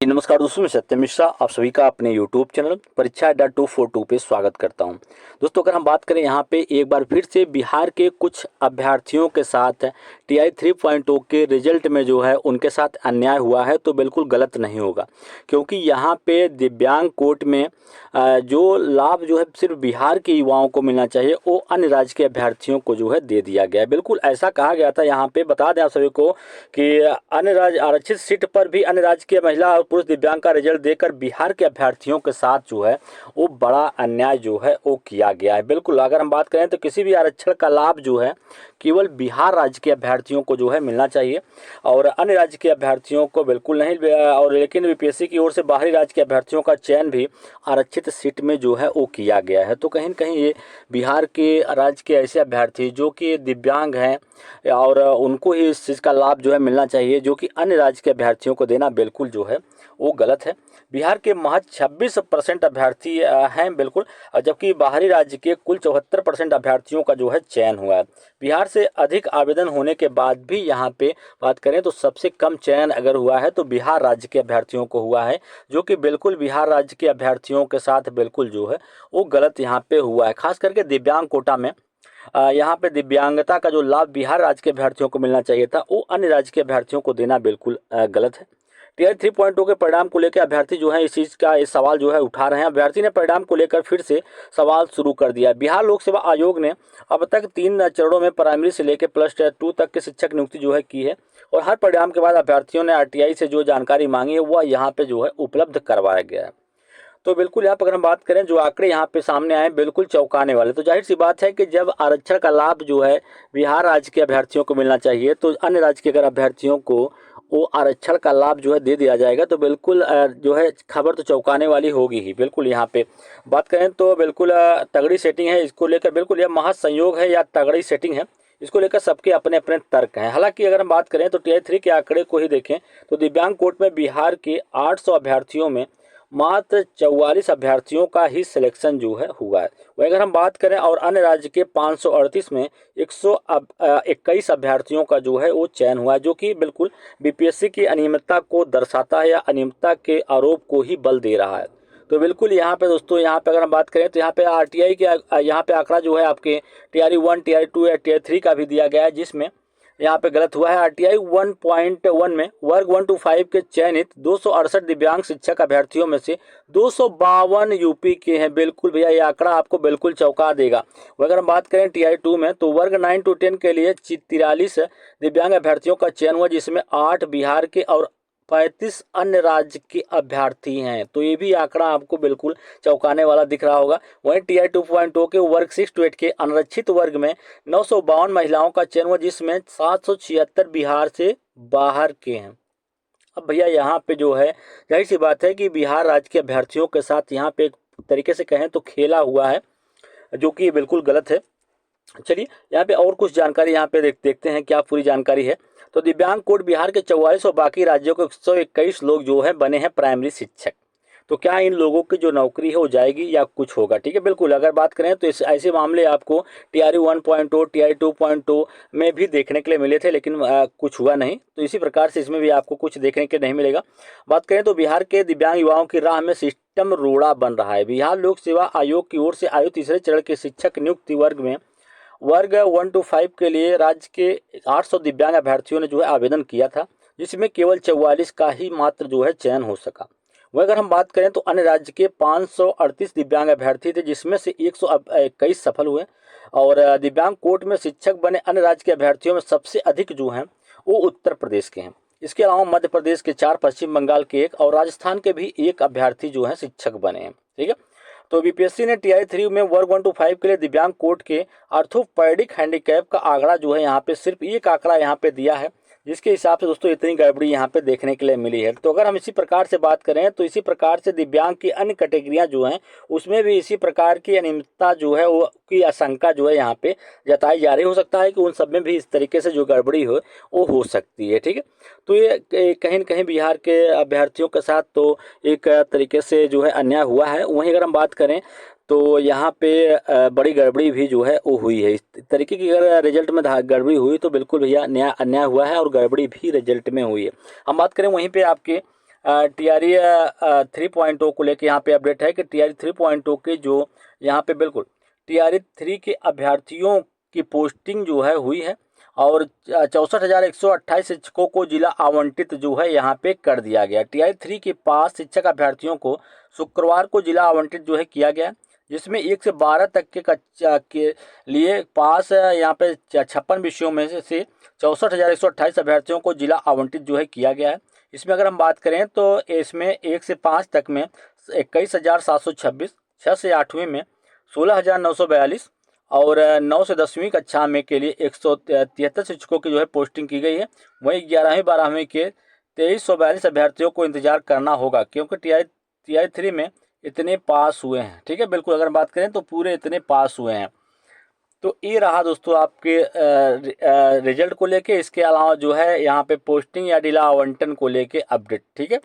नमस्कार दोस्तों, मैं सत्यम मिश्रा आप सभी का अपने यूट्यूब चैनल परीक्षा अड्डा 242 पे स्वागत करता हूं। दोस्तों, अगर हम बात करें यहाँ पे एक बार फिर से बिहार के कुछ अभ्यर्थियों के साथ TI 3.0 के रिजल्ट में जो है उनके साथ अन्याय हुआ है, तो बिल्कुल गलत नहीं होगा, क्योंकि यहाँ पे दिव्यांग कोट में जो लाभ जो है सिर्फ बिहार के युवाओं को मिलना चाहिए वो अन्य राज्य के अभ्यर्थियों को जो है दे दिया गया है। बिल्कुल ऐसा कहा गया था। यहाँ पे बता दें आप सभी को कि अन्य राज्य आरक्षित सीट पर भी अन्य राज्य के महिला और पुरुष दिव्यांग का रिजल्ट देकर बिहार के अभ्यर्थियों के साथ जो है वो बड़ा अन्याय जो है वो किया गया है। बिल्कुल अगर हम बात करें तो किसी भी आरक्षण का लाभ जो है केवल बिहार राज्य के अभ्यर्थियों को जो है मिलना चाहिए और अन्य राज्य के अभ्यर्थियों को बिल्कुल नहीं। और लेकिन बीपीएससी की ओर से बाहरी राज्य के अभ्यर्थियों का चयन भी आरक्षित सीट में जो है वो किया गया है। तो कहीं न कहीं ये बिहार के राज्य के ऐसे अभ्यर्थी जो कि दिव्यांग हैं और उनको ही इस चीज़ का लाभ जो है मिलना चाहिए, जो कि अन्य राज्य के अभ्यर्थियों को देना बिल्कुल जो है वो गलत है। बिहार के महज 26% अभ्यर्थी हैं बिल्कुल, जबकि बाहरी राज्य के कुल 74% अभ्यर्थियों का जो है चयन हुआ है। बिहार से अधिक आवेदन होने के बाद भी यहाँ पे बात करें तो सबसे कम चयन अगर हुआ है तो बिहार राज्य के अभ्यर्थियों को हुआ है, जो कि बिल्कुल बिहार राज्य के अभ्यर्थियों के साथ बिल्कुल जो है वो गलत यहाँ पे हुआ है। खास करके दिव्यांग कोटा में यहाँ पे दिव्यांगता का जो लाभ बिहार राज्य के अभ्यर्थियों को मिलना चाहिए था वो अन्य राज्य के अभ्यर्थियों को देना बिल्कुल गलत है। TI 3.0 के परिणाम को लेकर अभ्यर्थी जो है इस सवाल जो है उठा रहे हैं। अभ्यर्थी ने परिणाम को लेकर फिर से सवाल शुरू कर दिया। बिहार लोक सेवा आयोग ने अब तक 3 चरणों में प्राइमरी से लेकर +2 तक के शिक्षक नियुक्ति जो है की है और हर परिणाम के बाद अभ्यर्थियों ने RTI से जो जानकारी मांगी है वह यहाँ पे जो है उपलब्ध करवाया गया है। तो बिल्कुल यहाँ पर अगर हम बात करें जो आंकड़े यहाँ पे सामने आए बिल्कुल चौंकाने वाले। तो जाहिर सी बात है कि जब आरक्षण का लाभ जो है बिहार राज्य के अभ्यर्थियों को मिलना चाहिए तो अन्य राज्य के अगर अभ्यर्थियों को वो आरक्षण का लाभ जो है दे दिया जाएगा तो बिल्कुल जो है खबर तो चौंकाने वाली होगी ही। बिल्कुल यहाँ पे बात करें तो बिल्कुल तगड़ी सेटिंग है इसको लेकर। बिल्कुल यह महासंयोग है या तगड़ी सेटिंग है, इसको लेकर सबके अपने अपने तर्क हैं। हालांकि अगर हम बात करें तो TI 3 के आंकड़े को ही देखें तो दिव्यांग कोट में बिहार के 800 अभ्यर्थियों में मात्र 44 अभ्यर्थियों का ही सिलेक्शन जो है हुआ है। वहीं अगर हम बात करें और अन्य राज्य के 538 में 121 अभ्यर्थियों का जो है वो चयन हुआ है, जो कि बिल्कुल बीपीएससी की अनियमितता को दर्शाता है या अनियमितता के आरोप को ही बल दे रहा है। तो बिल्कुल यहाँ पे दोस्तों यहाँ पे अगर हम बात करें तो यहाँ पे RTI के यहाँ पे आंकड़ा जो है आपके TI 1 TI 2 या TI 3 का भी दिया गया है, जिसमें यहाँ पे गलत हुआ है। RTI 1.1 में वर्ग 1 to 5 के चयनित 268 दिव्यांग शिक्षक अभ्यर्थियों में से 252 यूपी के हैं। बिल्कुल भैया ये आंकड़ा आपको बिल्कुल चौंका देगा। अगर हम बात करें TI 2 में तो वर्ग 9 to 10 के लिए 43 दिव्यांग अभ्यर्थियों का चयन हुआ, जिसमें 8 बिहार के और 35 अन्य राज्य के अभ्यर्थी हैं। तो ये भी आंकड़ा आपको बिल्कुल चौंकाने वाला दिख रहा होगा। वहीं TI 2.0 के वर्ग 6 to 8 के अनारक्षित वर्ग में 952 महिलाओं का चयन हुआ, जिसमें 776 बिहार से बाहर के हैं। अब भैया यहाँ पे जो है जाहिर सी बात है कि बिहार राज्य के अभ्यर्थियों के साथ यहाँ पे एक तरीके से कहें तो खेला हुआ है, जो कि बिल्कुल गलत है। चलिए यहाँ पे और कुछ जानकारी यहाँ पे देखते हैं क्या पूरी जानकारी है। तो दिव्यांग कोट बिहार के 44 और बाकी राज्यों के 121 लोग जो है बने हैं प्राइमरी शिक्षक। तो क्या इन लोगों की जो नौकरी है वो जाएगी या कुछ होगा? ठीक है, बिल्कुल अगर बात करें तो ऐसे मामले आपको TI 1.0 TI 2.0 में भी देखने के लिए मिले थे, लेकिन कुछ हुआ नहीं। तो इसी प्रकार से इसमें भी आपको कुछ देखने के नहीं मिलेगा। बात करें तो बिहार के दिव्यांग युवाओं की राह में सिस्टम रोड़ा बन रहा है। बिहार लोक सेवा आयोग की ओर से आयोजित तीसरे चरण के शिक्षक नियुक्ति वर्ग 1 to 5 के लिए राज्य के 800 दिव्यांग अभ्यर्थियों ने जो है आवेदन किया था, जिसमें केवल 44 का ही मात्र जो है चयन हो सका। वह अगर हम बात करें तो अन्य राज्य के 538 दिव्यांग अभ्यर्थी थे, जिसमें से 121 सफल हुए। और दिव्यांग कोट में शिक्षक बने अन्य राज्य के अभ्यर्थियों में सबसे अधिक जो हैं वो उत्तर प्रदेश के हैं। इसके अलावा मध्य प्रदेश के 4, पश्चिम बंगाल के 1 और राजस्थान के भी 1 अभ्यर्थी जो है शिक्षक बने हैं। ठीक है, तो बीपीएससी ने TI 3 में वर्ग 1 to 5 के लिए दिव्यांग कोट के ऑर्थोपेडिक हैंडीकैप का आंकड़ा जो है यहाँ पे सिर्फ एक आंकड़ा यहाँ पे दिया है, जिसके हिसाब से दोस्तों इतनी गड़बड़ी यहाँ पे देखने के लिए मिली है। तो अगर हम इसी प्रकार से बात करें तो इसी प्रकार से दिव्यांग की अन्य कैटेगरियाँ जो हैं उसमें भी इसी प्रकार की अनियमितता जो है वो की आशंका जो है यहाँ पे जताई जा रही। हो सकता है कि उन सब में भी इस तरीके से जो गड़बड़ी हो वो हो सकती है। ठीक है, तो ये कहीं न कहीं बिहार के अभ्यर्थियों के साथ तो एक तरीके से जो है अन्याय हुआ है। वहीं अगर हम बात करें तो यहाँ पे बड़ी गड़बड़ी भी जो है वो हुई है। इस तरीके की अगर रिजल्ट में गड़बड़ी हुई तो बिल्कुल भैया अन्याय हुआ है और गड़बड़ी भी रिजल्ट में हुई है। हम बात करें वहीं पे आपके टीआरई 3.0 को लेकर यहाँ पे अपडेट है कि टीआरई 3.0 के जो यहाँ पे बिल्कुल टीआरई 3 के अभ्यर्थियों की पोस्टिंग जो है हुई है और 64,128 शिक्षकों को जिला आवंटित जो है यहाँ पे कर दिया गया। टीआरई 3 के पास शिक्षक अभ्यर्थियों को शुक्रवार को जिला आवंटित जो है किया गया, जिसमें 1 से 12 तक के कक्षा के लिए पास यहाँ पे 56 विषयों में से 64,128 अभ्यर्थियों को जिला आवंटित जो है किया गया है। इसमें अगर हम बात करें तो इसमें 1 से 5 तक में 21,726, 6 से 8वीं में 16,942 और 9 से 10वीं कक्षा में के लिए 173 शिक्षकों की जो है पोस्टिंग की गई है। वहीं 11वीं 12वीं के 2342 अभ्यर्थियों को इंतजार करना होगा, क्योंकि टीआई 3 में इतने पास हुए हैं। ठीक है, बिल्कुल अगर बात करें तो पूरे इतने पास हुए हैं। तो ये रहा दोस्तों आपके रिजल्ट को लेके। इसके अलावा जो है यहाँ पे पोस्टिंग या जिला आवंटन को लेके अपडेट। ठीक है।